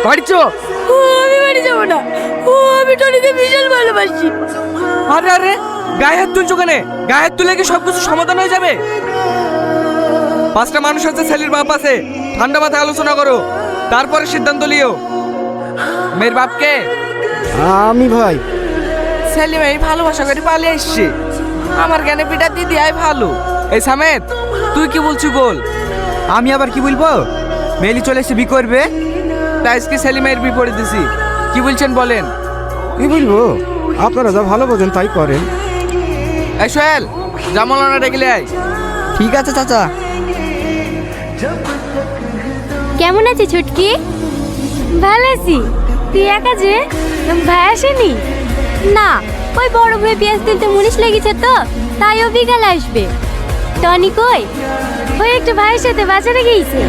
বাড়ি চো। আমি বাড়ি যাবো না। আমি টনিকে বিশাল ভালোবাসি। আরে আরে গায়ে হাত তুলছো কেন? গায়ে হাত তুলে কি সবকিছু সমাধান হয়ে যাবে? পাঁচটা মানুষ আছে, ছেলের বাপ আছে, ঠান্ডা মাথায় আলোচনা করো, তারপরে সিদ্ধান্ত লিও। মেয়ের বাপকে আমি ভাই। ছেলে মেয়ে ভালোবাসা করে পালিয়ে এসছে, আমার জ্ঞানে পিঠা দিদি আয় ভালো। এই সামেদ, তুই কি বলছিস বল। আমি আবার কি বলবো? মেলি চলে এসে বি করবে। তাই আজকে ছেলে মেয়ের বিপরীত দিছি, কি বলছেন বলেন। কি বলবো, আপনারা যা ভালো বোঝেন তাই করেন। এই সোহেল, জামালানা ডেকে আয়। ঠিক আছে চাচা। কেমন আছিস ছুটকি? ভালো আছি। তুই একা যে, ভাই আসেনি? না, ওই বড় ভাই পেঁয়াজ তুলতে মুনিশ লেগেছে তো, তাই ও বিকালে আসবে। টনি কই? ওই একটু ভাইয়ের সাথে বাজারে গিয়েছে।